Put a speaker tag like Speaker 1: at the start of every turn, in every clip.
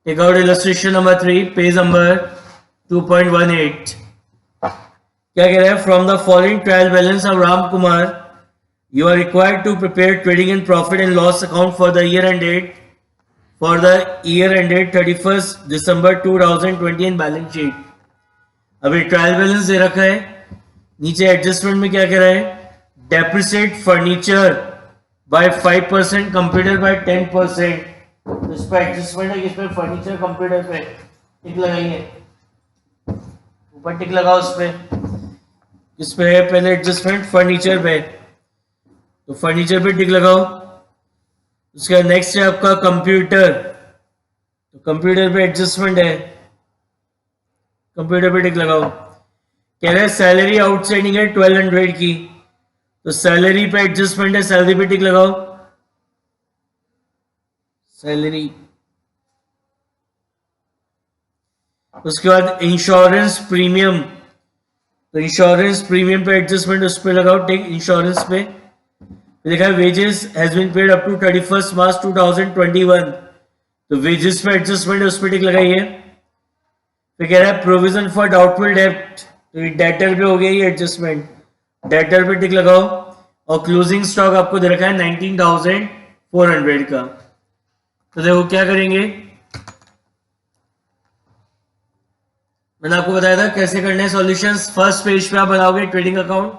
Speaker 1: Take out illustration number 3, page number 2.18. क्या कह रहा है? From the following trial balance of Ram Kumar, you are required to prepare trading and profit and loss account for the year ended 31st December 2020 and balance sheet. अभी trial balance दे रखा है, नीचे adjustment में क्या कह रहा है? Depreciate furniture by 5%, computer by 10%. तो इस पर एडजस्टमेंट है, इसमें फर्नीचर कंप्यूटर पे टिक लगाइए, ऊपर टिक लगाओ उस पे. इस पे है पहले एडजस्टमेंट फर्नीचर पे, तो फर्नीचर पे टिक लगाओ. उसका नेक्स्ट है आपका कंप्यूटर, तो कंप्यूटर पे एडजस्टमेंट है, कंप्यूटर पे टिक लगाओ. कह रहे हैं सैलरी आउटस्टैंडिंग है 1200 की, तो सैलरी पे एडजस्टमेंट है, सैलरी पे टिक लगाओ. सैलरी. उसके बाद इंश्योरेंस प्रीमियम, तो इंश्योरेंस प्रीमियम पे एडजस्टमेंट उस पे लगाओ टिक. इंश्योरेंस पे लिखा है wages has been paid up to 31 March 2021, तो वेजेस पे एडजस्टमेंट है, उस पे टिक लगाइए. फिर कह रहा है प्रोविजन फॉर डाउटफुल डेब्ट, तो ये डेटर पे हो गया ये एडजस्टमेंट, डेटर पे टिक लगाओ. और क्लोजिंग स्टॉक आपको दे रखा है 19,400 का. तो देखो क्या करेंगे, मैंने आपको बताया था कैसे करने हैं सॉल्यूशंस. फर्स्ट पेज पे आप बनाओगे ट्रेडिंग अकाउंट,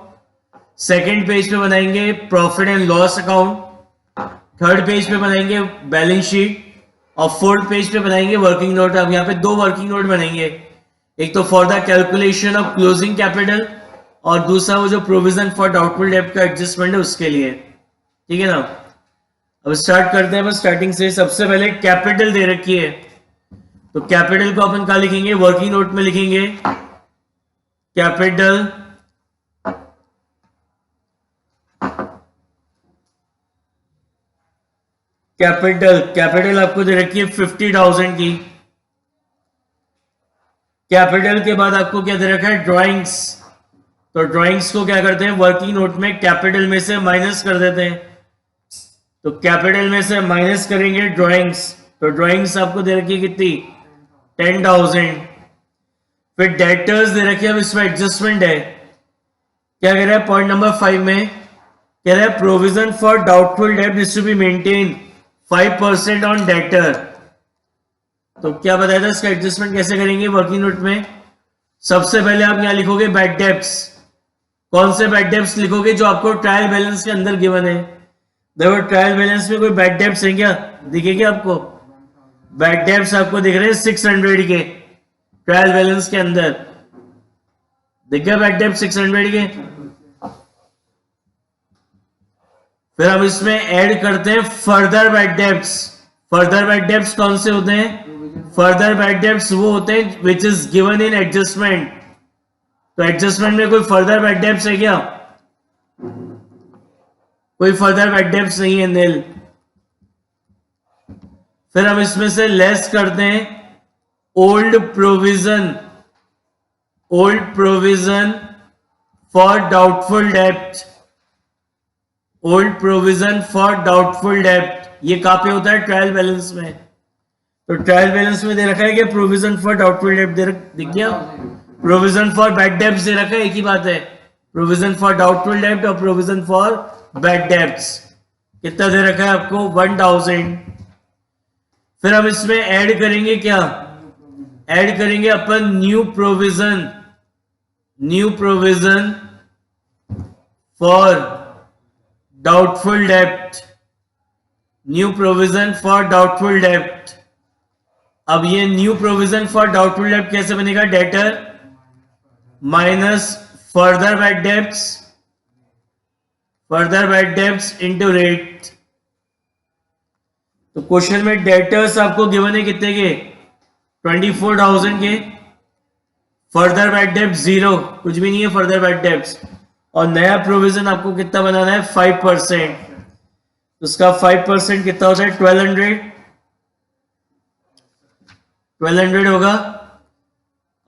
Speaker 1: सेकंड पेज पे बनाएंगे profit and loss account, third page पे बनाएंगे बैलेंस शीट, और फोर्थ पेज पे बनाएंगे वर्किंग नोट. अब यहाँ पे दो वर्किंग नोट बनेंगे, एक तो for the calculation of closing capital, और दूसरा वो जो प्रोविजन फॉर डाउटफुल डेब्ट का एडजस्टमेंट है उसके लिए. ठीक है ना. अब स्टार्ट करते हैं. बस स्टार्टिंग से सबसे पहले कैपिटल दे रखी है, तो कैपिटल को अपन कहा लिखेंगे? वर्किंग नोट में लिखेंगे कैपिटल. कैपिटल आपको दे रखी है 50,000 की. कैपिटल के बाद आपको क्या दे रखा है? ड्राइंग्स. तो ड्राइंग्स को क्या करते हैं? वर्किंग नोट में कैपिटल में से माइनस कर देते हैं, तो कैपिटल में से माइनस करेंगे ड्राइंग्स. तो ड्राइंग्स आपको दे रखी है कितनी? 10,000. फिर डेटर्स दे रखी है, अब इसमें एडजस्टमेंट है. क्या कह रहा है पॉइंट नंबर 5 में? कह रहा है प्रोविजन फॉर डाउटफुल डेब्ट is to be maintain 5% on debtor. तो क्या बताया था इसका एडजस्टमेंट कैसे करेंगे वर्किंग नोट में? सबसे पहले आप यहां लिखोगे बैड डेब्ट्स. कौन से बैड डेब्ट्स लिखोगे? जो आपको ट्रायल बैलेंस के अंदर गिवन है. देखो ट्रायल बैलेंस में कोई बैड डेब्ट्स है क्या? दिखेंगे आपको? बैड डेब्ट्स आपको दिख रहे हैं 600 के ट्रायल बैलेंस के अंदर. दिख गया बैड डेब्ट 600 के. फिर हम इसमें ऐड करते हैं further bad debts. Further bad debts कौन से होते हैं? फर्दर बैड डेब्ट्स वो होते हैं which is given in adjustment. तो एडजस्टमेंट में कोई फर्दर बैड डेब्ट्स है क्या? कोई फर्दर बैड डेब्ट्स नहीं है, नील. फिर हम इसमें से लेस करते हैं old provision. Old provision for doubtful डेब्ट. ओल्ड प्रोविजन फॉर डाउटफुल डेब्ट ये कहां पे होता है? ट्रायल बैलेंस में. तो ट्रायल बैलेंस में दे रखा है कि प्रोविजन फॉर डाउटफुल डेब्ट दिख गया. प्रोविजन फॉर बैड डेब्ट्स दे रखा है, एक ही बात है. प्रोविजन फॉर डाउटफुल डेब्ट और प्रोविजन फॉर बैड डेब्ट्स कितना दे रखा है आपको? 1,000. फिर हम इसमें ऐड करेंगे क्या? ऐड करेंगे अपन new provision. New provision for doubtful डेब्ट. न्यू प्रोविजन फॉर डाउटफुल डेब्ट. अब ये न्यू प्रोविजन फॉर डाउटफुल डेब्ट कैसे बनेगा? Debtor minus further bad debts, further bad debts into rate. तो क्वेश्चन में डेटर्स आपको गिवन है कितने के? 24,000 के. फर्दर बैड डेब्ट 0, कुछ भी नहीं है फर्दर बैड डेब्ट्स. और नया प्रोविजन आपको कितना बनाना है? 5%. तो उसका 5% कितना होता है? 1200 होगा.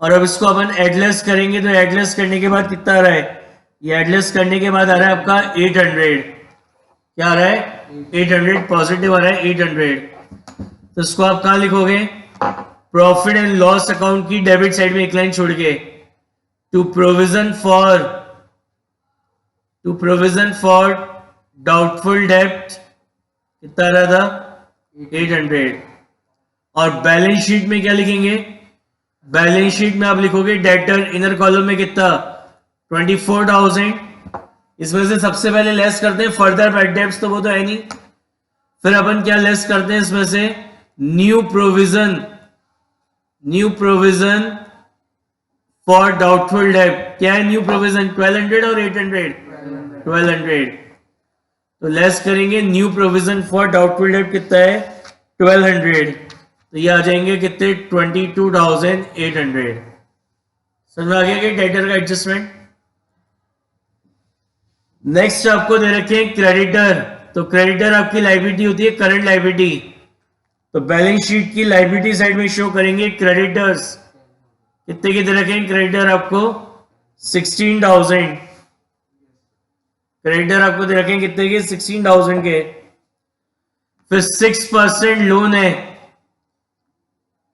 Speaker 1: और अब इसको अपन एडलेस करेंगे, तो एडलेस करने के बाद कितना आ रहा है? ये एडलेस करने के बाद आ रहा है आपका 800. क्या आ रहा है? 800 पॉजिटिव आ रहा है 800. तो इसको आप कहां लिखोगे? प्रॉफिट एंड लॉस अकाउंट की डेबिट साइड में एक लाइन छोड़ के टू प्रोविजन फॉर डाउटफुल डेब्ट कितना रहा था 800। और बैलेंस शीट में क्या लिखेंगे? बैलेंस शीट में आप लिखोगे डेटर इनर कॉलम में कितना 24,000। इसमें से सबसे पहले लेस करते हैं फर्दर बैड डेब्ट्स, तो वो तो है नहीं। फिर अपन क्या लेस करते हैं इसमें से? न्यू प्रोविजन फॉर डाउटफुल डेब्ट। क्या है न्यू प्रोविजन? 1200 और 800? 1200। तो लेस करेंगे न्यू प्रोविजन फॉर डाउटफुल डेब्ट कितना है 1200, तो ये आ जाएंगे कितने 22,800। समझ में आ गया कि डेटर का एडजस्टमेंट। नेक्स्ट आपको दे रखे हैं क्रेडिटर। तो क्रेडिटर आपकी लायबिलिटी होती है करंट लायबिलिटी, तो बैलेंस शीट की लायबिलिटी साइड में शो करेंगे क्रेडिटर्स। कितने के दे रखे हैं क्रेडिटर आपको 16,000। क्रेडिटर आपको दे रखे हैं कितने के 16,000 के। फिर 6% लोन है,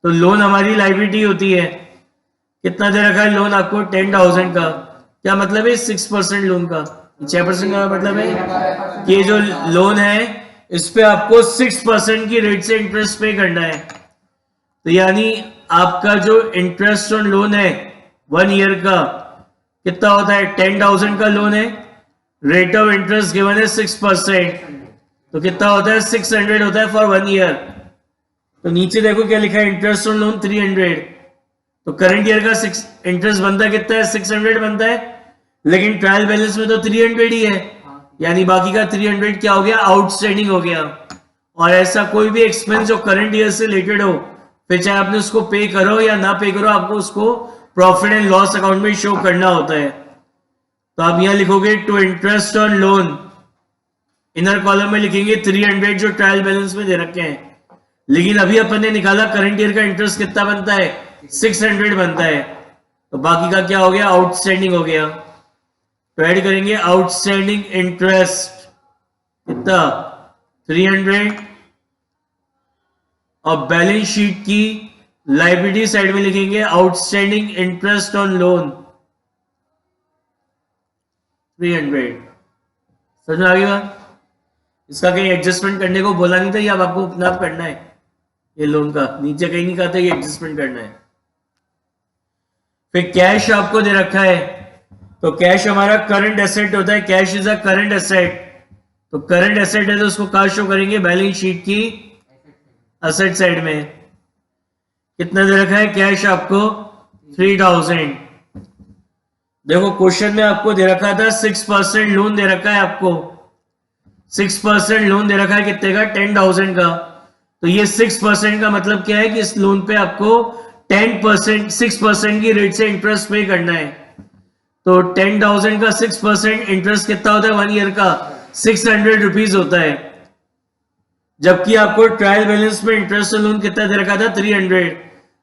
Speaker 1: तो लोन हमारी लायबिलिटी होती है। कितना दे रखा है लोन आपको 10,000 का। क्या मतलब है 6% लोन का? 6% का मतलब है कि ये जो लोन है इस पे आपको 6% की रेट से इंटरेस्ट पे करना है। तो यानी आपका जो इंटरेस्ट ऑन लोन है 1 ईयर का कितना होता है 10,000 का लोन है, रेट ऑफ इंटरेस्ट गिवन है 6%, तो कितना होता है 600 होता है फॉर 1 ईयर। तो नीचे देखो क्या लिखा है इंटरेस्ट ऑन लोन 300। तो करंट ईयर का इंटरेस्ट बनता कितना है 600 बनता है, लेकिन ट्रायल बैलेंस में तो 300 ही है, यानी बाकी का 300 क्या हो गया आउटस्टैंडिंग हो गया। और ऐसा कोई भी एक्सपेंस जो करंट ईयर से रिलेटेड हो, फिर चाहे आपने उसको पे करो या ना पे करो, आपको उसको प्रॉफिट एंड लॉस अकाउंट में शो करना होता है। तो आप यहां लिखोगे to interest on loan, inner column में लिखेंगे 300 जो ट्रायल बैलेंस में दे रखे हैं। लेकिन अभी अपन ने निकाला करंट ईयर का इंटरेस्ट कितना बनता है 600 बनता है, तो बाकी का क्या हो गया आउटस्टैंडिंग हो गया। तो ऐड करेंगे आउटस्टैंडिंग इंटरेस्ट कितना 300, और बैलेंस शीट की लायबिलिटी साइड में लिखेंगे आउटस्टैंडिंग इंटरेस्ट ऑन लोन 300। समझ में आ गया? इसका कहीं एडजस्टमेंट करने को बोला नहीं था, या आपको अपना आप करना है? ये लोन का नीचे कहीं नहीं कहा था ये एडजस्टमेंट करना है। फिर कैश आपको दे रखा है, तो कैश हमारा करंट एसेट होता है, cash is a current asset. तो करंट एसेट है तो उसको कहां शो करेंगे बैलेंस शीट की एसेट साइड में। कितना दे रखा है कैश आपको 3,000। देखो क्वेश्चन में आपको दे रखा था 6% लोन दे रखा है आपको, 6% लोन दे रखा है कितने का 10,000 का। तो ये 6% का मतलब क्या है कि इस लोन पे आपको 10% 6% की रेट से इंटरेस्ट पे करना है। तो 10,000 का 6% इंटरेस्ट कितना होता है 1 ईयर का 600 रुपीज होता है। जबकि आपको ट्रायल बैलेंस में इंटरेस्ट लोन कितना दे रखा था 300,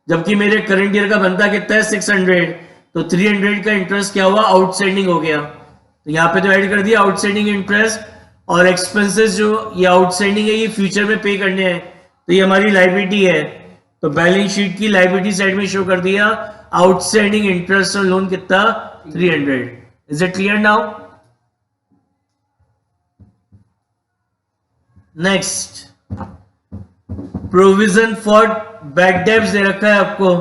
Speaker 1: जबकि मेरे करंट ईयर का बनता कितना है 600, तो 300 का इंटरेस्ट क्या हुआ आउटस्टैंडिंग हो गया। तो यहाँ पे तो ऐड कर दिया आउटस्टैंडिंग इंटरेस्ट, और एक्सपेंसेस जो ये आउटस्टैंडिंग है ये फ्यूचर में पे करने हैं, तो ये हमारी लायबिलिटी है। तो बैलेंस शीट की लायबिलिटी साइड में शो कर दिया आउटस्टैंडिंग इंटरेस्ट और लोन कितना 300। Is it clear now? Next provision for bad debts दे रखा है आपको।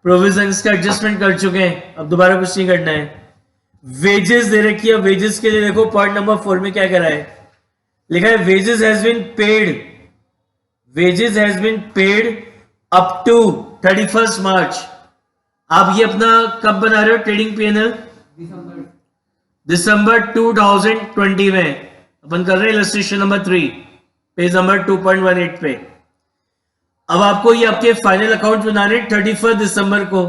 Speaker 1: प्रोविजन का एडजस्टमेंट कर चुके हैं, अब दोबारा कुछ नहीं करना है। वेजेस दे रखी है, वेजेस के लिए देखो पॉइंट नंबर 4 में क्या करा है, लिखा है wages has been paid, wages has been paid up to 31 March. आप ये अपना कब बना रहे हो ट्रेडिंग पीएनएल? दिसंबर 2020 में अपन कर रहे हैं इलस्ट्रेशन नंबर 3 पेज नंबर 2.18 पे। अब आपको ये आपके फाइनल अकाउंट बनाने 31 दिसंबर को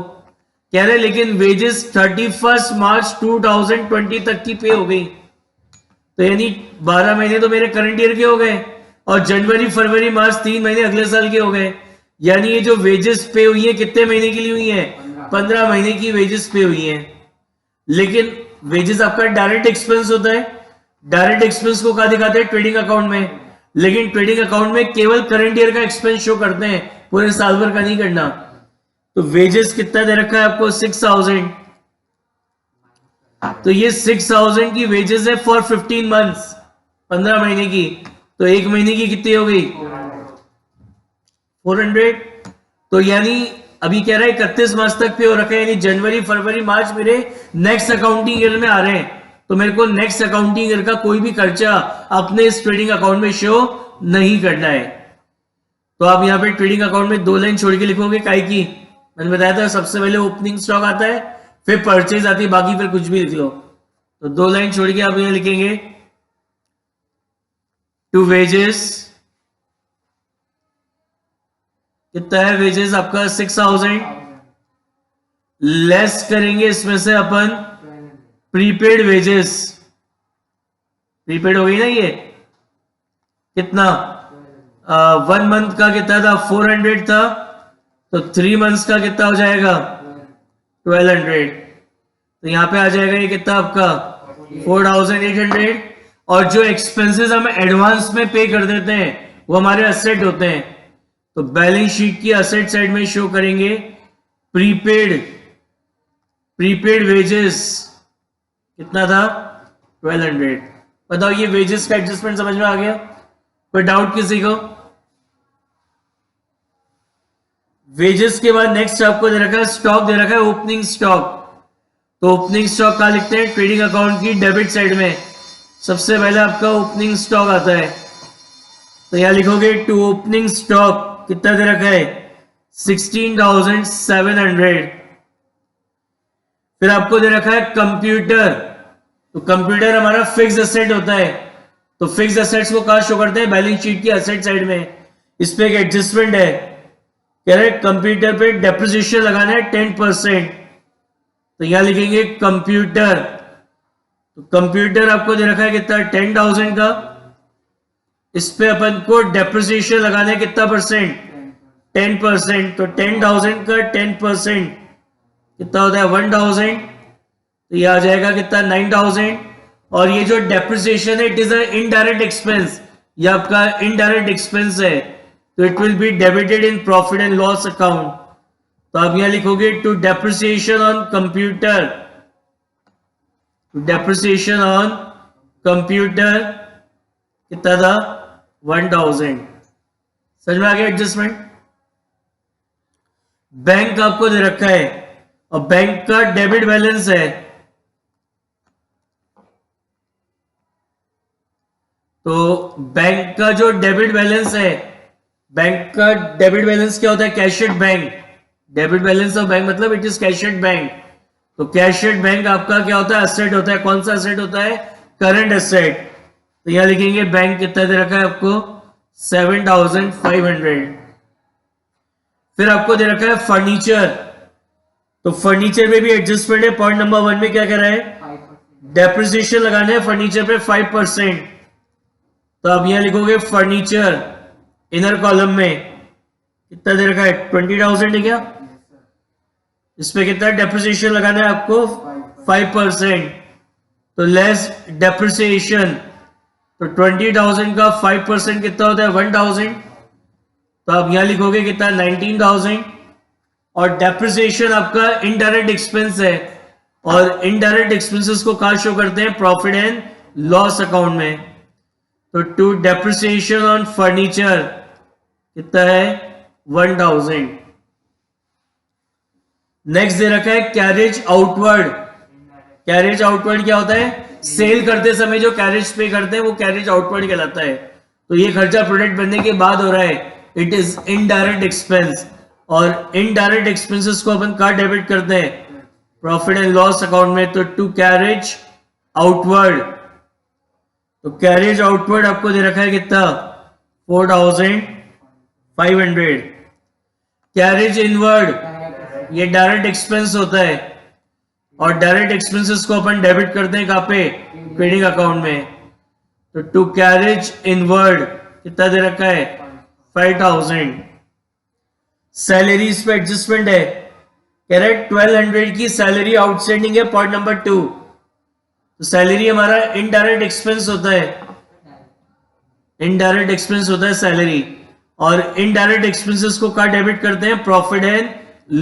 Speaker 1: कह रहे, लेकिन वेजेस 31 मार्च 2020 तक की पे हो गई, तो यानी 12 महीने तो मेरे करंट ईयर के हो गए, और जनवरी फरवरी मार्च 3 महीने अगले साल के हो गए। यानी ये जो वेजेस पे हुई है कितने महीने के लिए हुई है 15 महीने की वेजेस पे हुई है। लेकिन वेजेस आपका डायरेक्ट एक्सपेंस होता है, डायरेक्ट एक्सपेंस को कहा दिखाते हैं ट्रेडिंग अकाउंट में, लेकिन ट्रेडिंग अकाउंट में केवल करंट ईयर का एक्सपेंस शो करते हैं, पूरे साल भर का नहीं करना। तो वेजेस कितना दे रखा है आपको 6000, तो ये 6000 की वेजेस है फॉर 15 मंथ्स, 15 महीने की। तो एक महीने की कितनी हो गई 400। तो यानी अभी कह रहा है 31 मार्च तक पे हो रखा है, यानी जनवरी फरवरी मार्च मेरे नेक्स्ट अकाउंटिंग ईयर में आ रहे हैं। तो मेरे को नेक्स्ट अकाउंटिंग ईयर का कोई भी खर्चा अपने इस ट्रेडिंग अकाउंट में शो नहीं करना है। तो आप यहाँ पे ट्रेडिंग अकाउंट में 2 लाइन छोड़ के लिखोगे काई की, मैंने बताया था सबसे पहले ओपनिंग स्टॉक आता है, फिर परचेज आती है, बाकी फिर कुछ भी लिख लो। तो 2 लाइन छोड़ के आप यहाँ लिखेंगे टू वेजेस, कितना है वेजेस आपका 6000, लेस करेंगे इसमें से अपन प्रीपेड वेजेस, प्रीपेड हो गई ना ये, कितना 1 मंथ का कितना था 400 था, तो 3 मंथ्स का कितना हो जाएगा 1200। तो यहां पे आ जाएगा ये कितना आपका 4800। और जो एक्सपेंसेस हम एडवांस में पे कर देते हैं वो हमारे असेट होते हैं। तो बैलेंस शीट की असेट साइड में शो करेंगे प्रीपेड वेजेस कितना था 1200। बताओ ये वेजेस का एडजस्टमेंट समझ में आ गया? कोई डाउट किसी को? वेजेस के बाद नेक्स्ट आपको दे रखा है स्टॉक, दे रखा है ओपनिंग स्टॉक। तो ओपनिंग स्टॉक कहां लिखते हैं? ट्रेडिंग अकाउंट की डेबिट साइड में सबसे पहले आपका ओपनिंग स्टॉक आता है। तो यहां लिखोगे टू ओपनिंग स्टॉक कितना दे रखा है 16,700। फिर आपको दे रखा है कंप्यूटर। तो कंप्यूटर हमारा फिक्स एसेट होता है, तो फिक्स एसेट्स को कहां शो करते हैं? बैलेंस शीट की एसेट साइड में। इस पे एक एडजस्टमेंट है, कह रहे कंप्यूटर पे डेप्रिसिएशन लगाना है 10%। तो यहां लिखेंगे कंप्यूटर। तो कंप्यूटर आपको दे रखा है कितना 10,000 का, इस पे अपन को डेप्रिसिएशन लगाना है कितना परसेंट 10%। तो 10,000 का 10% कितना होता है 1,000। तो ये आ जाएगा कितना 9,000। और ये जो डेप्रिसिएशन है it is a indirect expense, ये आपका इनडायरेक्ट एक्सपेंस है, तो it will be debited in profit and loss account. तो आप यहां लिखोगे to depreciation on computer, to depreciation on computer कितना था 1,000। समझ में आ गया एडजस्टमेंट? बैंक आपको दे रखा है और बैंक का डेबिट बैलेंस है, तो बैंक का जो डेबिट बैलेंस है, बैंक का डेबिट बैलेंस क्या होता है? Cash at bank. Debit balance of bank मतलब इट इज कैशियड बैंक। तो कैशियड बैंक आपका क्या होता है? एसेट होता है। कौन सा एसेट होता है? Current asset. तो यहां लिखेंगे बैंक कितना दे रखा है आपको 7,500। फिर आपको दे रखा है फर्नीचर। तो फर्नीचर में भी एडजस्टमेंट है। पॉइंट नंबर 1 में क्या कह रहा है? डेप्रिसिएशन लगाना है फर्नीचर पे 5%। तो आप यहां लिखोगे फर्नीचर, इनर कॉलम में कितना दे रखा है 20,000 है क्या? इस पे कितना डेप्रिसिएशन लगाना है आपको 5%। तो लेस डेप्रिसिएशन, तो 20,000 का 5% कितना होता है 1,000। तो आप यहां लिखोगे कितना 19,000। और डेप्रिसिएशन आपका इनडायरेक्ट एक्सपेंस है, और इनडायरेक्ट एक्सपेंसेस को कहां शो करते हैं? प्रॉफिट एंड लॉस अकाउंट में। तो टू डेप्रिसिएशन ऑन फर्नीचर कितना है 1,000। नेक्स्ट दे रखा है कैरेज आउटवर्ड। कैरेज आउटवर्ड क्या होता है? सेल करते समय जो कैरेज पे करते हैं वो कैरेज आउटवर्ड कहलाता है। तो ये खर्चा प्रोडक्ट बनने के बाद हो रहा है, इट इज इनडायरेक्ट एक्सपेंस। और इनडायरेक्ट एक्सपेंसेस को अपन कहां डेबिट करते हैं? प्रॉफिट एंड लॉस अकाउंट में। तो टू कैरेज आउटवर्ड, तो कैरेज आउटवर्ड आपको दे रखा है कितना 4,500। कैरेज इनवर्ड ये डायरेक्ट एक्सपेंस होता है, और डायरेक्ट एक्सपेंसेस को अपन डेबिट करते हैं कहां पे? ट्रेडिंग अकाउंट में। तो टू कैरेज इनवर्ड कितना दे रखा है 5,000। सैलरीज पे एडजस्टमेंट है, कह रहा है 1,200 की सैलरी आउटस्टैंडिंग है। पॉइंट नंबर 2, तो सैलरी हमारा इनडायरेक्ट एक्सपेंस होता है, इनडायरेक्ट एक्सपेंस होता है सैलरी, और इनडायरेक्ट एक्सपेंसेस को कहाँ डेबिट करते हैं? प्रॉफिट एंड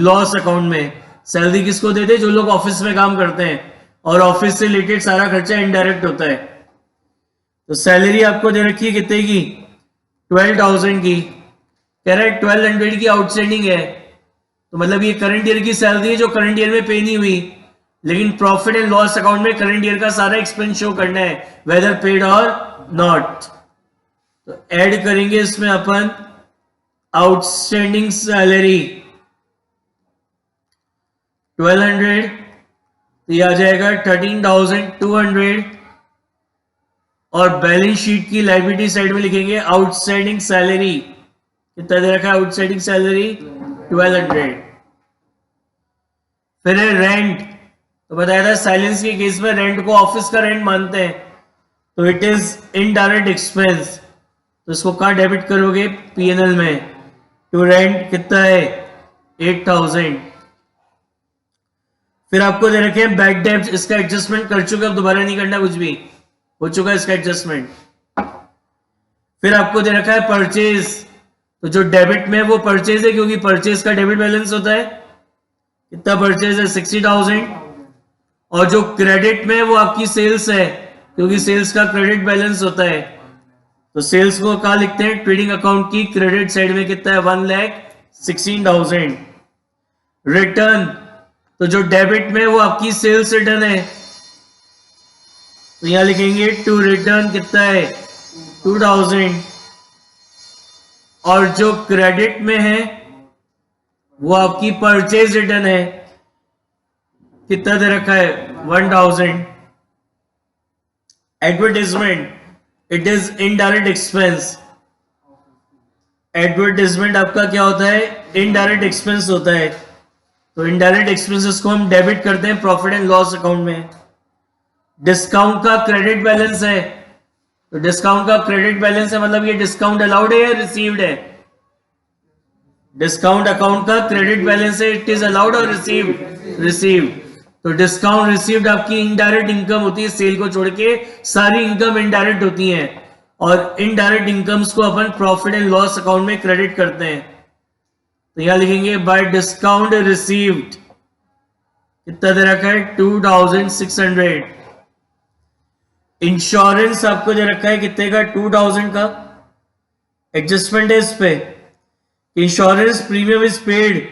Speaker 1: लॉस अकाउंट में। सैलरी किसको देते हैं? जो लोग ऑफिस में काम करते हैं, और ऑफिस से रिलेटेड सारा खर्चा इनडायरेक्ट होता है। तो सैलरी आपको दे रखी है कितने की? 12,000 की। कह रहा है 1200 की आउटस्टैंडिंग है, तो मतलब ये करंट ईयर की सैलरी है जो करंट ईयर में पे नहीं हुई, लेकिन प्रॉफिट एंड लॉस अकाउंट में करंट ईयर का सारा एक्सपेंस शो करना है, वेदर पेड और नॉट। तो ऐड करेंगे इसमें अपन आउटस्टैंडिंग सैलरी 1200, तो ये आ जाएगा 13,200, और बैलेंस शीट की लायबिलिटी साइड में लिखेंगे आउटस्टैंडिंग सैलरी। कितना दे रखा है आउटस्टैंडिंग सैलरी? 1200। फिर है रेंट, तो बताया था साइलेंस के केस में रेंट को ऑफिस का रेंट मानते हैं, तो इट इज इनडायरेक्ट एक्सपेंस, तो इसको कहां डेबिट करोगे? पीएनएल में। टू रेंट कितना है? 8,000। फिर आपको दे रखे हैं बैड डेब्ट, इसका एडजस्टमेंट कर चुके, अब दोबारा नहीं करना, कुछ भी हो चुका है इसका एडजस्टमेंट। फिर आपको दे रखा है परचेज, तो जो डेबिट में वो परचेज है, क्योंकि परचेज का डेबिट बैलेंस होता है। कितना परचेज है? 60,000। और जो क्रेडिट में वो आपकी सेल्स है, क्योंकि सेल्स का क्रेडिट बैलेंस होता है, तो सेल्स को कहा लिखते हैं? ट्रेडिंग अकाउंट की क्रेडिट साइड में। कितना है? 1,16,000। रिटर्न, तो जो डेबिट में वो आपकी सेल्स रिटर्न है, तो यहां लिखेंगे टू रिटर्न। कितना है? 2,000। और जो क्रेडिट में है वो आपकी परचेज रिटर्न है। कितना दे रखा है? 1,000। Advertisement, it is indirect expense. Advertisement आपका क्या होता है? इनडायरेक्ट एक्सपेंस होता है। तो इनडायरेक्ट एक्सपेंसेस को हम डेबिट करते हैं प्रॉफिट एंड लॉस अकाउंट में। डिस्काउंट का क्रेडिट बैलेंस है, तो डिस्काउंट का क्रेडिट बैलेंस है, मतलब ये डिस्काउंट अलाउड है या रिसीव्ड है? डिस्काउंट अकाउंट का क्रेडिट बैलेंस है, इट इज अलाउड और रिसीव्ड? रिसीव्ड। तो डिस्काउंट रिसीव्ड आपकी इनडायरेक्ट इनकम होती है, सेल को छोड़ के सारी इनकम इनडायरेक्ट होती है, और इनडायरेक्ट इनकम्स को अपन प्रॉफिट एंड लॉस अकाउंट में क्रेडिट करते हैं। तो यहां लिखेंगे बाय डिस्काउंट रिसीव्ड। कितना दे रखा है? 2,600। इंश्योरेंस आपको दे रखा है कितने का? 2,000 का। एडजस्टमेंट है इस पे, insurance premium is paid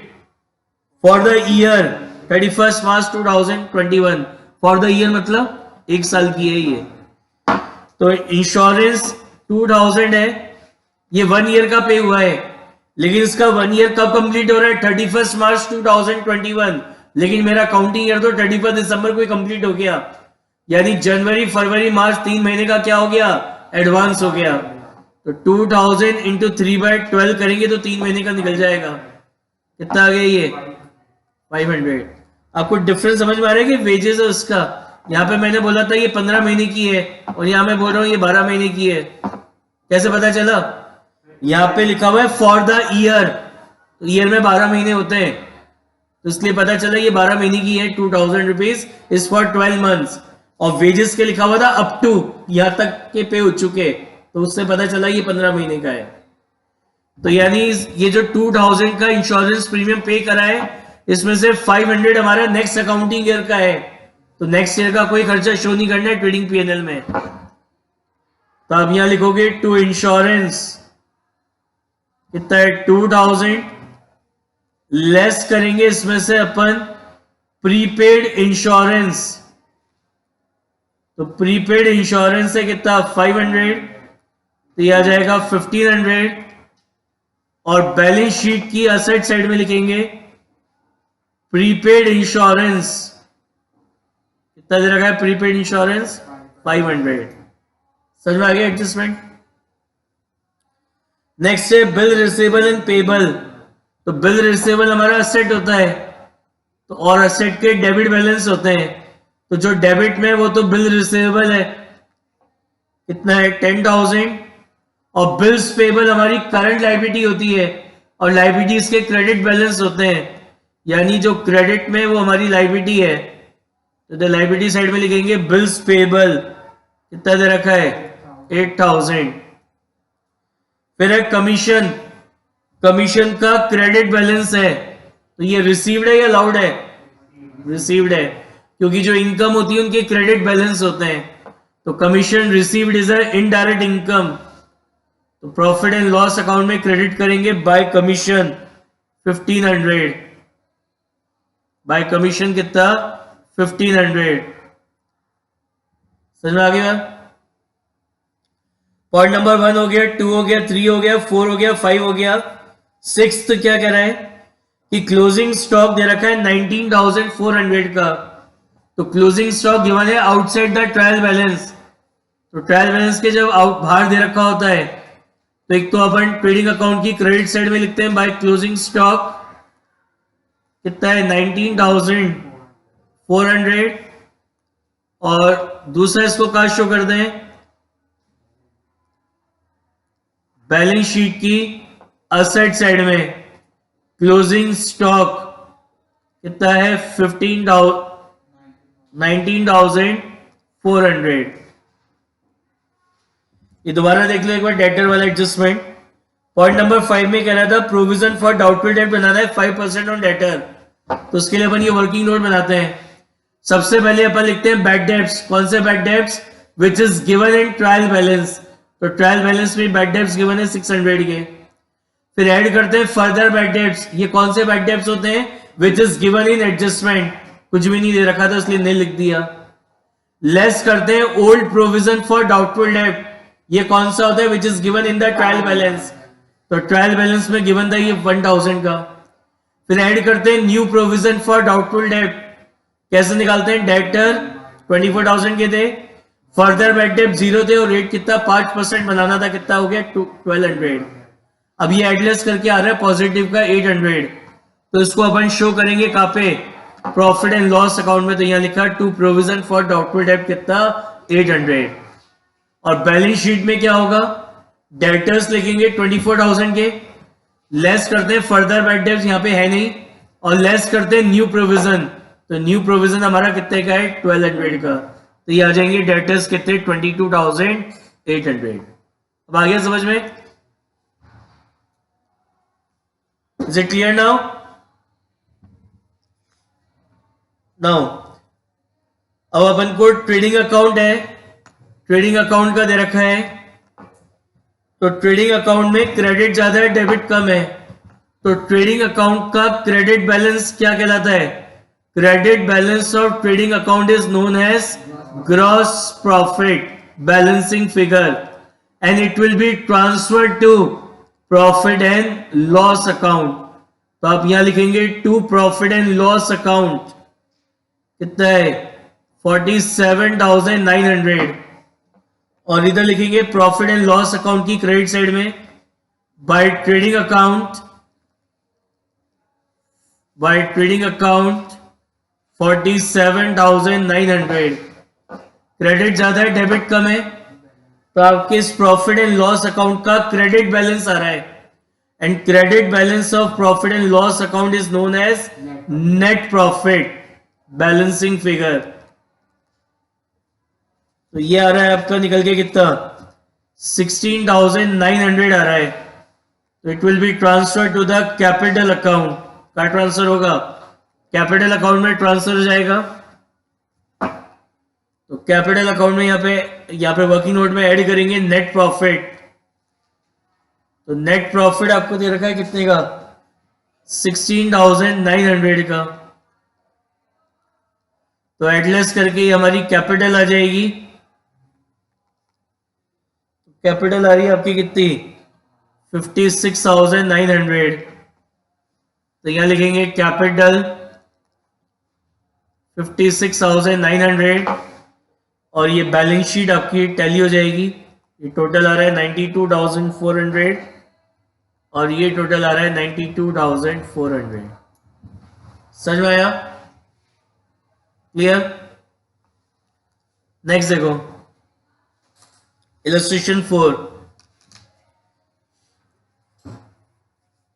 Speaker 1: for the year 31 March 2021। For the year मतलब 1 साल की है ये। तो इंश्योरेंस 2,000 है, ये 1 ईयर का पे हुआ है, लेकिन इसका 1 ईयर कब कंप्लीट हो रहा है? 31 मार्च 2021। लेकिन मेरा काउंटिंग ईयर तो 31 दिसंबर को ही कंप्लीट हो गया, यानी जनवरी फरवरी मार्च 3 महीने का क्या हो गया? एडवांस हो गया। तो 2,000 इंटू 3/12 करेंगे तो 3 महीने का निकल जाएगा। कितना आ गया ये? 500। आपको डिफरेंस समझ में आ रहा है कि वेजेस है उसका? यहाँ पे मैंने बोला था ये 15 महीने की है, और यहाँ मैं बोल रहा हूँ ये 12 महीने की है। कैसे पता चला? यहाँ पे लिखा हुआ है फॉर द ईयर, तो ईयर में 12 महीने होते हैं, तो इसलिए पता चला ये 12 महीने की है। 2,000 रुपीज इज फॉर 12 मंथ्स। और वेजेस के लिखा हुआ था अप टू, यहां तक के पे हो चुके, तो उससे पता चला ये 15 महीने का है। तो यानी ये जो 2,000 का इंश्योरेंस प्रीमियम पे करा है, इसमें से 500 हमारा नेक्स्ट अकाउंटिंग ईयर का है, तो नेक्स्ट ईयर का कोई खर्चा शो नहीं करना है ट्रेडिंग पीएनएल में। तो अब यहां लिखोगे टू इंश्योरेंस, कितना है? 2,000 लेस करेंगे इसमें से अपन प्रीपेड इंश्योरेंस, तो प्रीपेड इंश्योरेंस है कितना? 500, तो यह आ जाएगा 1,500। और बैलेंस शीट की असेट साइड में लिखेंगे प्रीपेड इंश्योरेंस। कितना दे रखा है प्रीपेड इंश्योरेंस? 500। समझ में आ गया एडजस्टमेंट? नेक्स्ट है बिल रिसीवेबल एंड पेबल। तो बिल रिसीवेबल हमारा असेट होता है, तो और असेट के डेबिट बैलेंस होते हैं, तो जो डेबिट में वो तो बिल रिसीवेबल है, कितना है? 10,000। और बिल्स पेबल हमारी करंट लायबिलिटी होती है, और लायबिलिटीज के क्रेडिट बैलेंस होते हैं, यानी जो क्रेडिट में वो हमारी लायबिलिटी है, तो लायबिलिटी साइड में लिखेंगे बिल्स पेबल। कितना दे रखा है? 8,000। फिर है कमीशन, कमीशन का क्रेडिट बैलेंस है, तो ये रिसीव्ड है या अलाउड है? रिसीव्ड है, क्योंकि जो इनकम होती है उनके क्रेडिट बैलेंस होते हैं। तो commission received is a indirect income, तो प्रॉफिट एंड लॉस अकाउंट में क्रेडिट करेंगे बाय कमीशन 1500। बाय कमीशन कितना? 1500। समझ में आ गया? पॉइंट नंबर 1 हो गया, 2 हो गया, 3 हो गया, 4 हो गया, 5 हो गया। 6th क्या कह रहा है कि क्लोजिंग स्टॉक दे रखा है 19,400 का, तो क्लोजिंग स्टॉक गिवन है आउटसाइड द ट्रायल बैलेंस। तो ट्रायल बैलेंस के जब बाहर दे रखा होता है, तो एक तो अपन ट्रेडिंग अकाउंट की क्रेडिट साइड में लिखते हैं बाय क्लोजिंग स्टॉक कितना है 19,400, और दूसरा इसको कहा शो कर दें बैलेंस शीट की असेट साइड में क्लोजिंग स्टॉक कितना है 19,400। ये दोबारा देख लो एक बार डेटर वाला एडजस्टमेंट। पॉइंट नंबर 5 में कह रहा था प्रोविजन फॉर डाउटफुल डेट बनाना है 5% ऑन डेटर, तो उसके लिए अपन ये वर्किंग नोट बनाते हैं। सबसे पहले अपन लिखते हैं बैड डेब्ट्स। कौन से bad debts? Which is given in trial balance, तो ट्रायल बैलेंस में बैड डेब्ट्स गिवन है 600 के। फिर ऐड करते हैं फर्दर बैड डेब्ट्स। ये कौन से बैड डेब्ट्स होते हैं? Which is given in adjustment, कुछ भी नहीं दे रखा था इसलिए नहीं लिख दिया। लेस करते हैं old provision for doubtful date. ये कौन सा होता है? Which is given in the trial balance, तो ट्रायल बैलेंस में गिवन था ये 1000 का। फिर ऐड करते हैं new provision for doubtful date. कैसे निकालते हैं? डेटर 24,000 के थे, फर्दर बैड डेट 0 थे, और रेट कितना 5% बनाना था, कितना हो गया 1200। अब ये एडलेस करके आ रहा है पॉजिटिव का 800, तो इसको अपन शो करेंगे कहां पे? प्रॉफिट एंड लॉस अकाउंट में। तो यहां लिखा to provision for doubtful debt कितना 800। और बैलेंस शीट में क्या होगा? डेटर्स लिखेंगे 24,000 के, लेस करते हैं फर्दर बैड डेट्स, यहां पे है नहीं, और लेस करते हैं न्यू प्रोविजन। तो न्यू प्रोविजन हमारा कितने का है? 1200 का। तो ये आ जाएंगे डेटर्स कितने? 22,800। अब आ गया समझ में? Is it clear now? Now अब अपन को ट्रेडिंग अकाउंट है, ट्रेडिंग अकाउंट का दे रखा है, तो ट्रेडिंग अकाउंट में क्रेडिट ज्यादा है डेबिट कम है, तो ट्रेडिंग अकाउंट का क्रेडिट बैलेंस क्या कहलाता है? Credit balance of trading account is known as gross profit balancing figure, and it will be transferred to profit and loss account. तो आप यहां लिखेंगे to profit and loss account कितना है 47,900, और इधर लिखेंगे प्रॉफिट एंड लॉस अकाउंट की क्रेडिट साइड में बाय ट्रेडिंग अकाउंट 47,900। क्रेडिट ज्यादा है डेबिट कम है, तो आपके इस प्रॉफिट एंड लॉस अकाउंट का क्रेडिट बैलेंस आ रहा है, and credit balance of profit and loss account is known as net profit balancing figure. तो ये आ रहा है आपका निकल के कितना 16,900 आ रहा है, तो it will be transfer to the capital account. क्या ट्रांसफर होगा? कैपिटल अकाउंट में ट्रांसफर हो जाएगा। तो कैपिटल अकाउंट में यहाँ पे वर्किंग नोट में ऐड करेंगे नेट प्रॉफिट। तो नेट प्रॉफिट आपको दे रखा है कितने का 16,900 का, तो एडलेस करके हमारी कैपिटल आ जाएगी। कैपिटल आ रही है आपकी कितनी 56,900, तो यहां लिखेंगे कैपिटल 56,900, और ये बैलेंस शीट आपकी टैली हो जाएगी। ये टोटल आ रहा है 92,400, और ये टोटल आ रहा है 92,400। समझ में आया? क्लियर? नेक्स्ट देखो इलस्ट्रेशन 4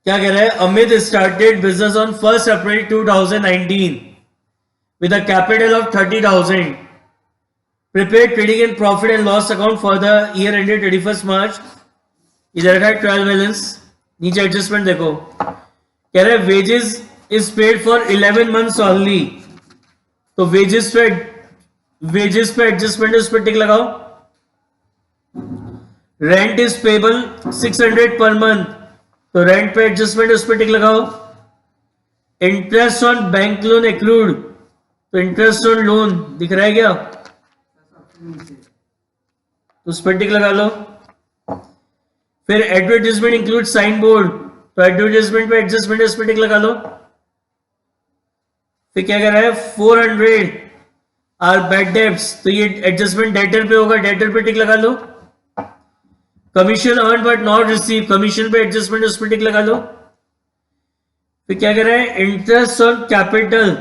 Speaker 1: क्या कह रहा है? Amit started business on 1 April 2019 with a capital of 30,000. Prepared trading and profit and loss account for the year ended 31st March. इधर का ट्रायल बैलेंस नीचे एडजस्टमेंट देखो, कह रहा है wages is paid for 11 months only, तो वेजेस पे adjustment, उस पर टिक लगाओ। Rent is payable 600 per month, तो रेंट पे एडजस्टमेंट, उस पर टिक लगाओ। Interest on bank loan accrued, तो इंटरेस्ट ऑन लोन दिख रहा है क्या, तो उस पर टिक लगा लो। फिर एडवर्टाइजमेंट इंक्लूड साइन बोर्ड, तो एडवर्टाइजमेंट पे एडजस्टमेंट, उस पर टिक लगा लो। फिर क्या कर रहा है, 400 आर बैड डेब्ट्स, तो ये एडजस्टमेंट डेटर पे होगा, डेटर पे टिक लगा लो। Commission earn but not receive, commission पे एडजस्टमेंट, उस पर टिक लगा लो। फिर क्या कर रहा है, interest on capital,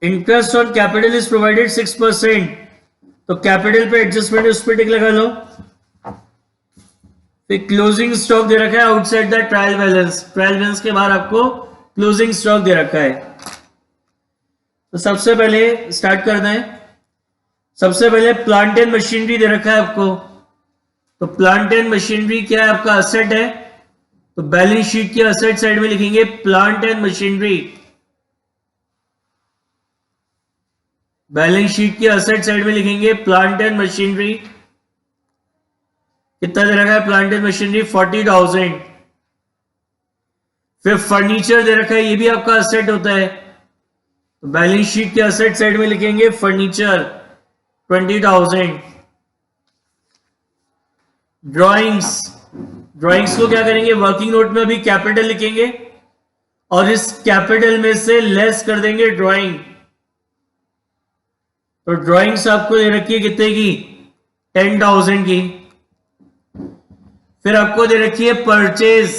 Speaker 1: interest on capital is provided 6%, तो कैपिटल पे एडजस्टमेंट, उस पर टिक लगा लो। फिर क्लोजिंग स्टॉक दे रखा है outside the trial balance, trial balance के बाहर आपको क्लोजिंग स्टॉक दे रखा है। तो सबसे पहले स्टार्ट करते हैं। सबसे पहले प्लांट एंड मशीनरी दे रखा है आपको, तो प्लांट एंड मशीनरी क्या है, आपका असेट है, तो बैलेंस शीट के असेट साइड में लिखेंगे plant and machinery, balance sheet के असेट साइड में लिखेंगे प्लांट एंड मशीनरी। कितना दे रखा है प्लांट एंड मशीनरी, 40,000। फिर फर्नीचर दे रखा है, ये भी आपका असेट होता है, तो बैलेंस शीट के असेट साइड में लिखेंगे फर्नीचर 20,000। ड्राइंग्स को क्या करेंगे, वर्किंग नोट में अभी कैपिटल लिखेंगे और इस कैपिटल में से लेस कर देंगे ड्राइंग, तो ड्राइंग्स आपको दे रखी है कितने की, 10,000 की। फिर आपको दे रखी है परचेज,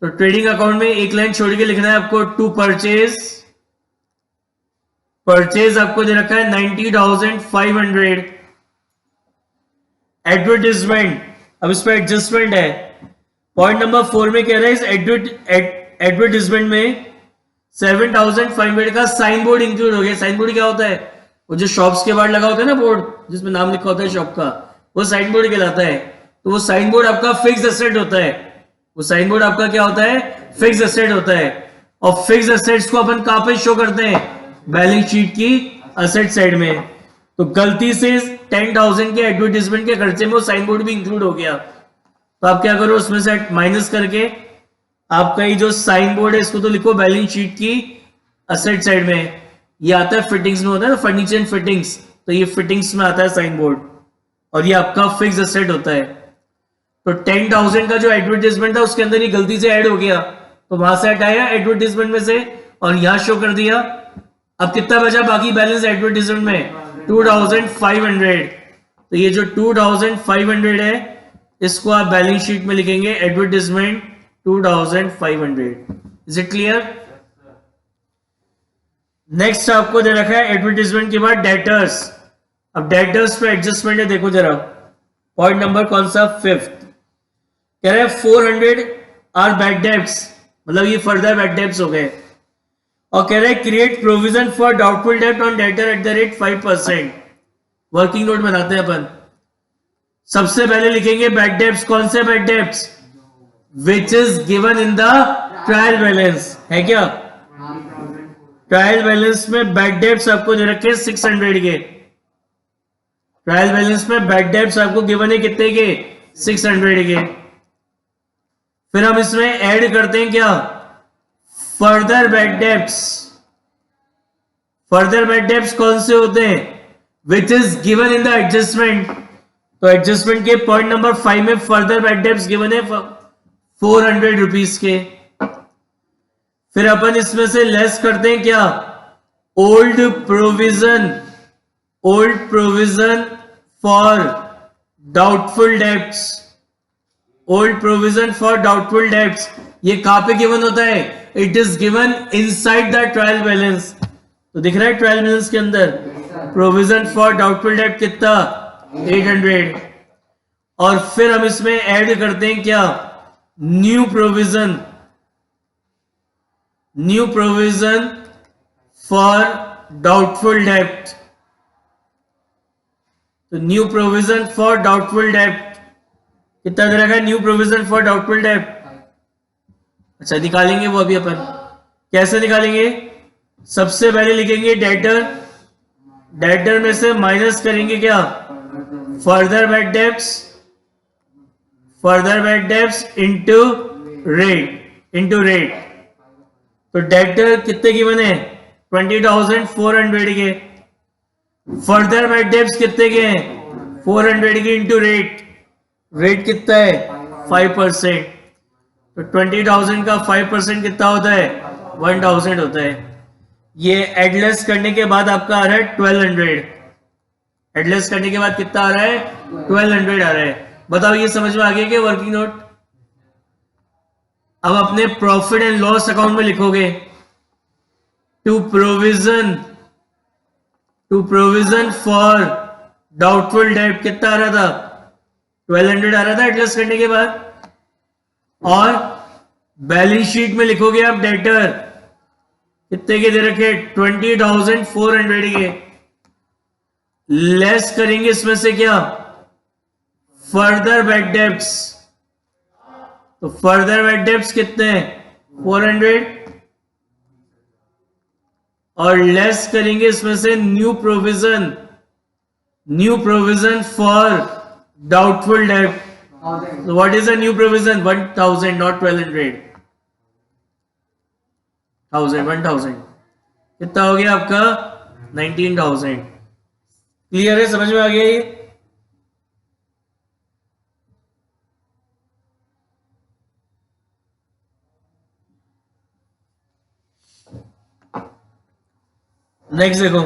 Speaker 1: तो ट्रेडिंग अकाउंट में एक लाइन छोड़ के लिखना है आपको, टू परचेज आपको दे रखा है 90,500। एडवर्टाइजमेंट, अब इस पर एडजस्टमेंट है, पॉइंट नंबर 4 में कह रहा है इस एडवर्टाइजमेंट में 7,500 का साइन बोर्ड इंक्लूड हो गया। साइन बोर्ड क्या होता है, वो जो शॉप्स के बाहर लगा होता है ना बोर्ड, जिसमें नाम लिखा होता है शॉप का, वो साइन बोर्ड कहलाता है। तो वो साइन बोर्ड आपका फिक्स एसेट होता है, वो साइन बोर्ड आपका क्या होता है, फिक्स एसेट होता है। और फिक्स एसेट्स को अपन कहां पे शो करते हैं, बैलेंस शीट की असेट साइड में। तो गलती से 10,000 के एडवर्टाइजमेंट के खर्चे में वो साइन बोर्ड भी इंक्लूड हो गया, तो आप क्या करो, उसमें से माइनस करके आपका ये जो साइन बोर्ड है इसको तो लिखो बैलेंस शीट की असेट साइड में। ये आता है फिटिंग्स में, होता है ना फर्नीचर एंड फिटिंग्स, तो ये फिटिंग्स में आता है साइन बोर्ड, और ये आपका फिक्स एसेट होता है। तो 10,000 का जो एडवर्टाइजमेंट था उसके अंदर ये गलती से ऐड हो गया, तो वहां से हटाया एडवर्टाइजमेंट में से और यहां शो कर दिया। अब कितना बचा बाकी बैलेंस एडवर्टाइजमेंट में, 2,500। तो ये जो 2,500 है इसको आप बैलेंस शीट में लिखेंगे advertisement 2,500। Is it clear? Next आपको दे रखा है एडवर्टाइजमेंट के बाद डेटर्स। अब डेटर्स पे एडजस्टमेंट है, देखो जरा पॉइंट नंबर कौन सा, 5th कह रहा है 400 आर बैड डेब्ट्स, मतलब ये फर्दर बैड डेब्ट्स हो गए। और कह रहा है क्रिएट प्रोविजन फॉर डाउटफुल डेब्ट on debtor at the rate 5%। Working note बनाते हैं अपन। सबसे पहले लिखेंगे बैड डेब्ट्स, कौन से bad debts, which is given in the trial balance, है क्या? ट्रायल बैलेंस में बैड डेब्ट्स आपको दे रखे 600 के, ट्रायल बैलेंस में बैड डेब्ट्स आपको गिवन है कितने के, 600 के। फिर हम इसमें ऐड करते हैं क्या, further bad debts. Further bad debts कौन से होते हैं, which is given in the adjustment. तो एडजस्टमेंट के पॉइंट नंबर 5 में फर्दर बैड डेब्ट्स गिवन है 400 रुपीज के। फिर अपन इसमें से लेस करते हैं क्या, old provision for doubtful debts. Old provision for doubtful debts ये कहां पे गिवन होता है, it is given inside the trial balance. तो दिख रहा है ट्रायल बैलेंस के अंदर प्रोविजन फॉर डाउटफुल डेब्ट कितना, 800। और फिर हम इसमें ऐड करते हैं क्या, न्यू प्रोविजन फॉर डाउटफुल डेब्ट। तो न्यू प्रोविजन फॉर डाउटफुल डेब्ट कितना दे रखा है, न्यू प्रोविजन फॉर डाउटफुल डेब्ट अच्छा निकालेंगे वो अभी अपन। कैसे निकालेंगे? सबसे पहले लिखेंगे डेटर, डेटर में से माइनस करेंगे क्या? Further bad debts, further bad debts into rate, into rate. तो डेटर कितने की बने? 20,400 के। फर्दर बैड डेब्ट्स कितने के हैं? 400 के इंटू रेट, रेट कितना है? 5%। तो 20,000 का 5% कितना होता है? 1,000 होता है। ये एडलेस करने के बाद आपका आ रहा है 1200। एडलेस करने के बाद कितना आ रहा है? 1200 आ रहा है। बताओ ये समझ में आ गया क्या वर्किंग नोट? अब अपने प्रॉफिट एंड लॉस अकाउंट में लिखोगे to provision for doubtful debt कितना आ रहा था? 1200 आ रहा था एडजस्ट करने के बाद। और बैलेंस शीट में लिखोगे आप डेटर कितने के दे रखे? 20,400 के। लेस करेंगे इसमें से क्या? Further bad debts. तो फर्दर बैड डेब्ट्स कितने हैं? 400। और लेस करेंगे इसमें से न्यू प्रोविजन फॉर डाउटफुल डेब्ट। So what is a new provision? 1,000, not 1,200. 1,000 कितना हो गया आपका? 19,000। क्लियर है? समझ में आ गया ये? नेक्स्ट देखो,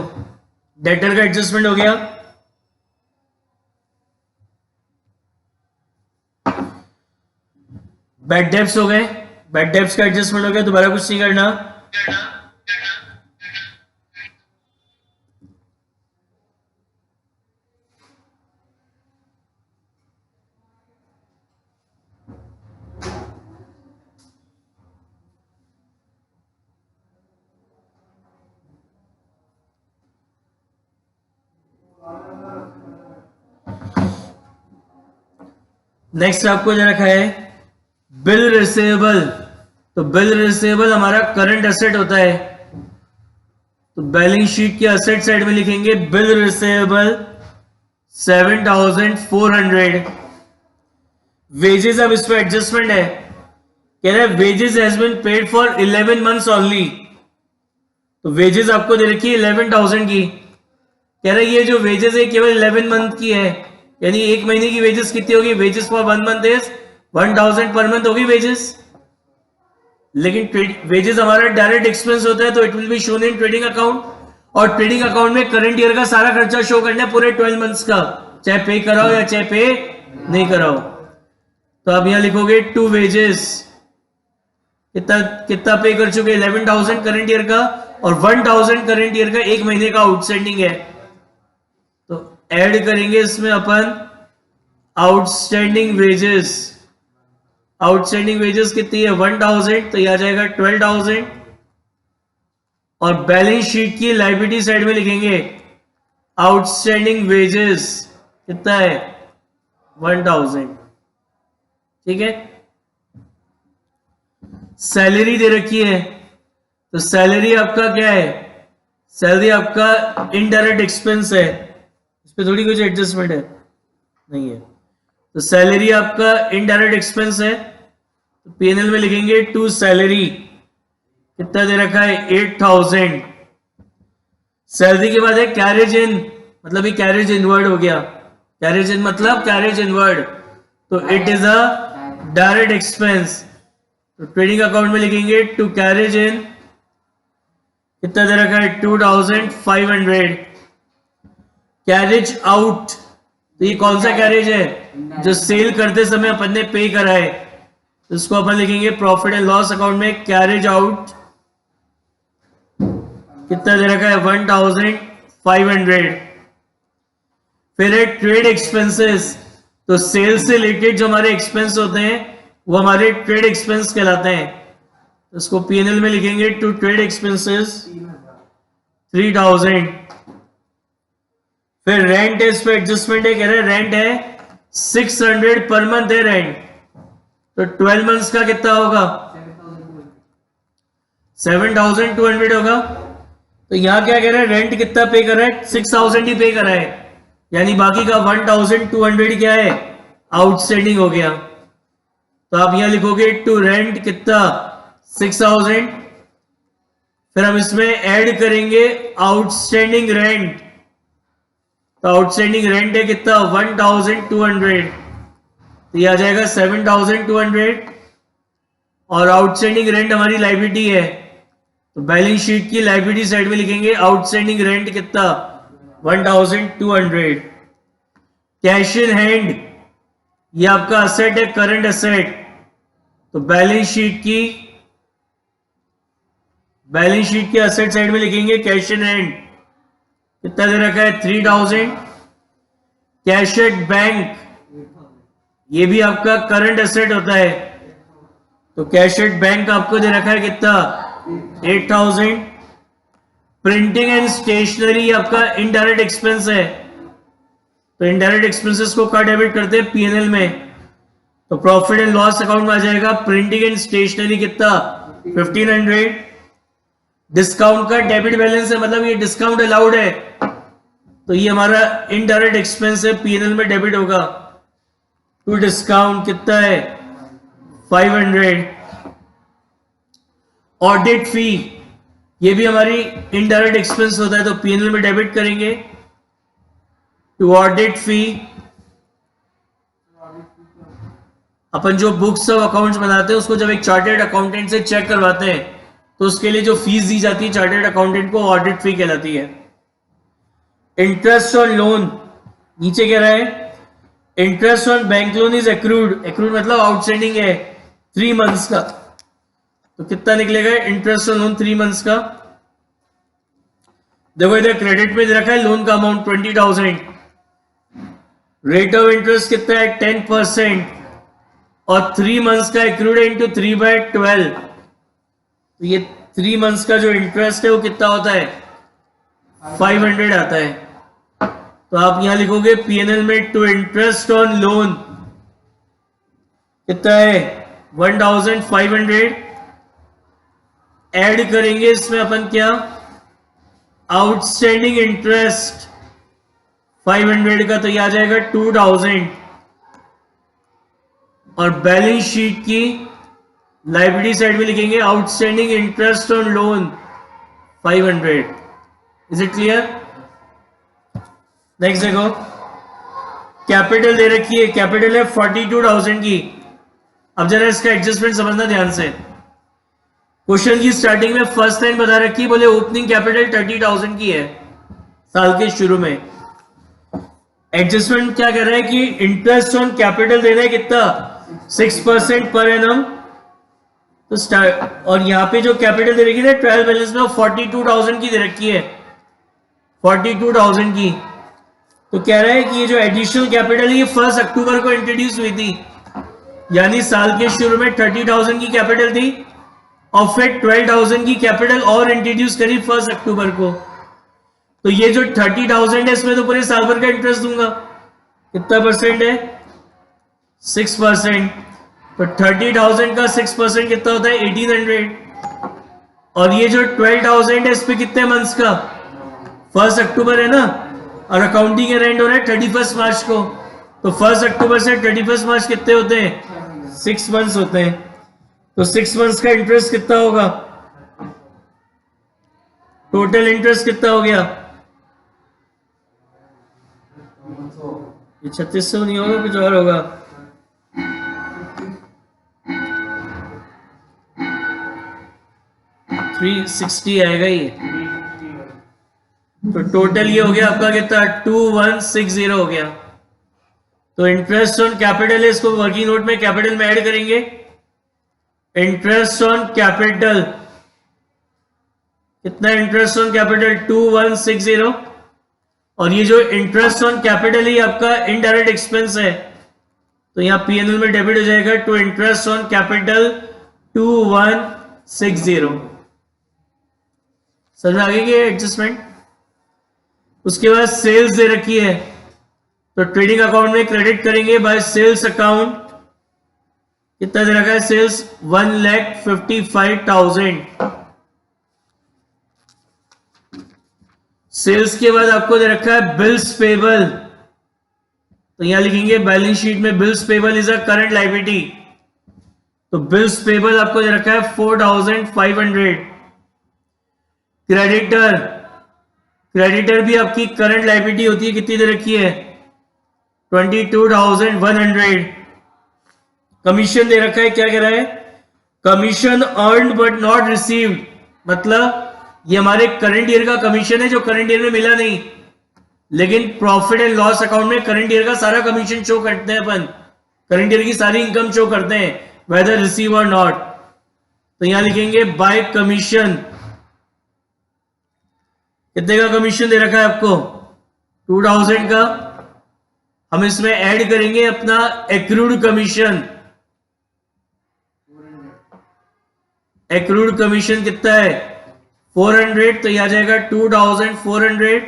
Speaker 1: डेटर का एडजस्टमेंट हो गया। बैड डेब्ट्स हो गए, बैड डेब्ट्स का एडजस्टमेंट हो गया। दोबारा कुछ नहीं करना। नेक्स्ट आपको जो रखा है बिल रिसीवेबल। तो बिल रिसीवेबल हमारा करंट एसेट होता है। तो बैलेंस शीट के एसेट साइड में लिखेंगे बिल रिसीवेबल 7,400। वेजेस, अब इस पे एडजस्टमेंट है। कह रहा है wages has been paid for 11 months only. तो वेजेस आपको दे रखी है 11,000 की। कह रहा है ये जो वेजेस है केवल 11 मंथ की है, यानी एक महीने की वेजेस कितनी होगी? Wages for 1 month is 1,000 per month होगी वेजेस। लेकिन वेजेस हमारा डायरेक्ट एक्सपेंस होता है, तो it will be shown in trading account. और ट्रेडिंग अकाउंट में करंट ईयर का सारा खर्चा शो करना है, पूरे 12 मंथ्स का, चाहे पे कराओ या चाहे पे नहीं कराओ। तो आप यहां लिखोगे टू वेजेस कितना कितना पे कर चुके? 11,000 करंट ईयर का, और 1,000 करंट ईयर का एक महीने का आउटस्टैंडिंग है। तो ऐड करेंगे इसमें अपन आउटस्टैंडिंग वेजेस। आउटस्टैंडिंग वेजेस कितनी है? 1,000, तो यह आ जाएगा 12,000। और बैलेंस शीट की लायबिलिटी साइड में लिखेंगे आउटस्टैंडिंग वेजेस कितना है? 1,000। ठीक है। सैलरी दे रखी है, तो सैलरी आपका क्या है? सैलरी आपका इनडायरेक्ट एक्सपेंस है, इस पे थोड़ी कुछ एडजस्टमेंट है, नहीं है। तो सैलरी आपका इनडायरेक्ट एक्सपेंस है, तो पीएनएल में लिखेंगे टू सैलरी कितना दे रखा है? 8,000। सैलरी के बाद है कैरेज इन, मतलब ये कैरेज इनवर्ड हो गया। कैरेज इन मतलब कैरेज इनवर्ड, तो it is a direct expense. तो ट्रेडिंग अकाउंट में लिखेंगे टू कैरेज इन कितना दे रखा है? 2,500। कैरेज आउट, तो ये कौन सा कैरेज है? जो सेल करते समय अपन ने पे करा है, तो इसको अपन लिखेंगे प्रॉफिट एंड लॉस अकाउंट में कैरेज आउट कितना दे रखा है? 1,500। फिर है ट्रेड एक्सपेंसेस। तो सेल से रिलेटेड जो हमारे एक्सपेंस होते हैं वो हमारे ट्रेड एक्सपेंस कहलाते हैं। तो इसको पीएनएल में लिखेंगे टू ट्रेड एक्सपेंसेस 3,000। फिर रेंट है, इस पे एडजस्टमेंट है। कह रहे रेंट है 600 पर मंथ है रेंट, तो 12 मंथ्स का कितना होगा? 7,200 होगा। तो यहां क्या कह रहा है, रेंट कितना पे कर रहा है, 6,000 ही पे कर रहा है, यानी बाकी का 1,200 क्या है, आउटस्टैंडिंग हो गया। तो आप यहां लिखोगे टू रेंट कितना 6,000, फिर हम इसमें ऐड करेंगे आउटस्टैंडिंग रेंट। तो आउटस्टैंडिंग रेंट है कितना 1,200, तो ये आ जाएगा 7,200, और आउटस्टैंडिंग रेंट हमारी लायबिलिटी है, तो बैलेंस शीट की लायबिलिटी साइड में लिखेंगे आउटस्टैंडिंग रेंट कितना 1,200। कैश इन हैंड ये आपका असेट है, करंट असेट, तो बैलेंस शीट के असेट साइड में लिखेंगे कैश इन हैंड कितना दे रखा है 3,000। कैश एट बैंक ये भी आपका करंट एसेट होता है, तो कैश एट बैंक आपको दे रखा है कितना 8,000। प्रिंटिंग एंड स्टेशनरी आपका इनडायरेक्ट एक्सपेंस है, तो इनडायरेक्ट एक्सपेंसेस को का डेबिट करते हैं पीएनएल में, तो प्रॉफिट एंड लॉस अकाउंट में आ जाएगा प्रिंटिंग एंड स्टेशनरी कितना 1,500। डिस्काउंट का डेबिट बैलेंस है, मतलब ये डिस्काउंट अलाउड है, तो ये हमारा इनडायरेक्ट एक्सपेंस है, पीएनएल में डेबिट होगा। टू डिस्काउंट कितना है 500। ऑडिट फी ये भी हमारी इनडायरेक्ट एक्सपेंस होता है, तो पीएनएल में डेबिट करेंगे। टू ऑडिट फी अपन जो बुक्स ऑफ अकाउंट्स बनाते हैं उसको जब एक चार्टर्ड अकाउंटेंट से चेक करवाते हैं, तो उसके लिए जो फीस दी जाती है चार्टर्ड अकाउंटेंट को, ऑडिट फी कहलाती है। इंटरेस्ट ऑन लोन नीचे कह रहा है interest on bank loan is accrued, accrued मतलब आउटस्टैंडिंग है 3 मंथ्स का, तो कितना निकलेगा इंटरेस्ट ऑन लोन 3 मंथ्स का। देखो इधर क्रेडिट में दे रखा है लोन का अमाउंट 20,000, रेट ऑफ इंटरेस्ट कितना है 10%, और 3 मंथ्स का एक्रूड है इंटू 3/12, तो ये 3 मंथ्स का जो इंटरेस्ट है वो कितना होता है 500 आता है। तो आप यहां लिखोगे पीएनएल में टू इंटरेस्ट ऑन लोन कितना है 1,500, ऐड करेंगे इसमें अपन क्या आउटस्टैंडिंग इंटरेस्ट 500 का, तो ये आ जाएगा 2,000, और बैलेंस शीट की लायबिलिटी साइड में लिखेंगे outstanding interest on loan 500। Is it clear? Next देखो कैपिटल दे रखी है, कैपिटल है 42,000 की। अब जरा इसका एडजस्टमेंट समझना ध्यान से। क्वेश्चन की स्टार्टिंग में फर्स्ट लाइन बता रखी है, बोले ओपनिंग कैपिटल 30,000 की है साल के शुरू में। एडजस्टमेंट क्या कर रहा है कि इंटरेस्ट ऑन कैपिटल देना है कितना 6% पर एनम, तो स्टार्ट, और यहां पे जो कैपिटल दे रखी है ट्रायल बैलेंस में 42,000 की दे रखी है 42,000 की। तो कह रहा है कि ये जो एडिशनल कैपिटल है ये 1 अक्टूबर को इंट्रोड्यूस हुई थी, यानी साल के शुरू में 30,000 की कैपिटल थी और फिर 12,000 की कैपिटल और इंट्रोड्यूस करी 1 अक्टूबर को। तो ये जो 30,000 है इसमें तो पूरे साल भर का इंटरेस्ट दूंगा, कितना परसेंट है 6%, तो 30,000 का 6% कितना होता है 1,800, और ये जो 12,000 है इस पे कितने मंथ्स का 1 अक्टूबर है ना, और अकाउंटिंग एंड हो रहा है 31 मार्च को, तो 1 अक्टूबर से 31 मार्च कितने होते हैं 6 मंथ्स होते हैं, तो 6 मंथ्स का इंटरेस्ट कितना होगा, टोटल इंटरेस्ट कितना हो गया, ये 3600 नहीं होगा कुछ और होगा, $360 आएगा ये, तो टोटल ये हो गया आपका कितना 2160 हो गया। तो इंटरेस्ट ऑन कैपिटल है, इसको वर्किंग नोट में कैपिटल में ऐड करेंगे। इंटरेस्ट ऑन कैपिटल कितना, इंटरेस्ट ऑन कैपिटल 2160, और ये जो इंटरेस्ट ऑन कैपिटल है आपका इनडायरेक्ट एक्सपेंस है, तो यहां पीएनएल में डेबिट हो जाएगा टू इंटरेस्ट ऑन कैपिटल 2160। समझ में आ गई एडजस्टमेंट। उसके बाद सेल्स दे रखी है, तो ट्रेडिंग अकाउंट में क्रेडिट करेंगे बाय सेल्स अकाउंट, कितना दे रखा है सेल्स 1,55,000, सेल्स के बाद आपको दे रखा है बिल्स पेबल, तो यहां लिखेंगे बैलेंस शीट में bills payable is a current liability, तो बिल्स पेबल आपको दे रखा है 4500। क्रेडिटर, क्रेडिटर भी आपकी करंट लायबिलिटी होती है, कितनी दे रखी है 22,100। कमीशन दे रखा है, क्या कह रहा है commission earned but not received, मतलब ये हमारे करंट ईयर का कमीशन है जो करंट ईयर में मिला नहीं, लेकिन प्रॉफिट एंड लॉस अकाउंट में करंट ईयर का सारा कमीशन शो करते हैं अपन, करंट ईयर की सारी इनकम शो करते हैं वेदर रिसीव और नॉट। तो यहां लिखेंगे बाय कमीशन, कितने का कमीशन दे रखा है आपको 2000 का, हम इसमें ऐड करेंगे अपना एक्रूड कमीशन। एक्रूड कमीशन कितना है 400, तो यह आ जाएगा 2400।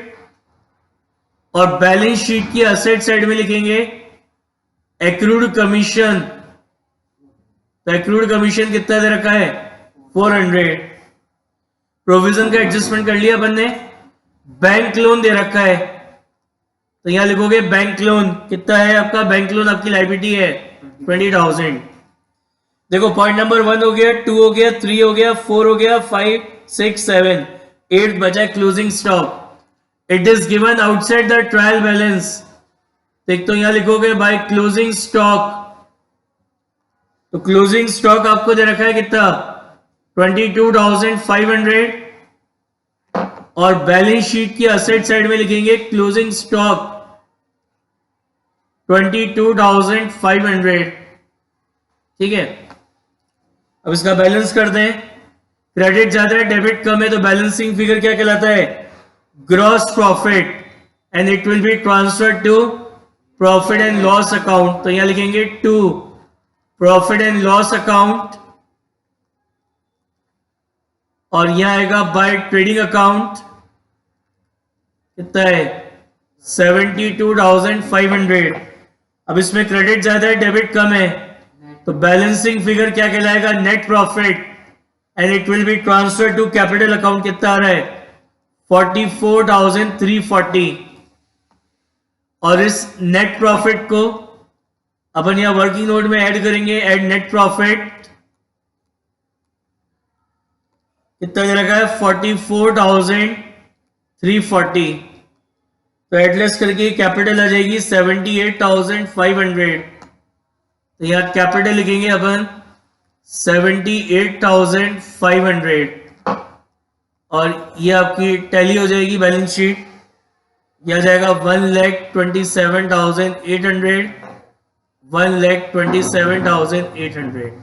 Speaker 1: और बैलेंस शीट की असेट साइड में लिखेंगे एक्रूड कमीशन, तो एक्रूड कमीशन कितना दे रखा है 400। प्रोविजन का एडजस्टमेंट कर लिया अपन ने। बैंक लोन दे रखा है, तो यहां लिखोगे बैंक लोन कितना है आपका, बैंक लोन आपकी लायबिलिटी है 20,000। देखो पॉइंट नंबर 1 हो गया, 2 हो गया, 3 हो गया, 4 हो गया, 5 6 7 8 बचा closing stock. It is given outside the trial balance, एक तो यहां लिखोगे बाय क्लोजिंग स्टॉक, तो क्लोजिंग स्टॉक आपको दे रखा है कितना 22,500। और बैलेंस शीट की असेट साइड में लिखेंगे क्लोजिंग स्टॉक 22,500। ठीक है, अब इसका बैलेंस कर दें। क्रेडिट ज्यादा है डेबिट कम है, तो बैलेंसिंग फिगर क्या कहलाता है gross profit, and it will be transfer to profit and loss account, तो यहां लिखेंगे to profit and loss account, और यहां आएगा बाय ट्रेडिंग अकाउंट कितना है 72,500। अब इसमें क्रेडिट ज्यादा है डेबिट कम है, तो बैलेंसिंग फिगर क्या कहलाएगा net profit, and it will be transfer to capital account, कितना आ रहा है 44,340। और इस नेट प्रॉफिट को अपन यहां वर्किंग नोट में ऐड करेंगे, ऐड नेट प्रॉफिट कितना दे रखा है 44,340, तो एडलेस करके कैपिटल आ जाएगी 78,500, तो यहां कैपिटल लिखेंगे अपन 78,500, और ये आपकी टैली हो जाएगी बैलेंस शीट, यह आ जाएगा 1,27,800, 1,27,800।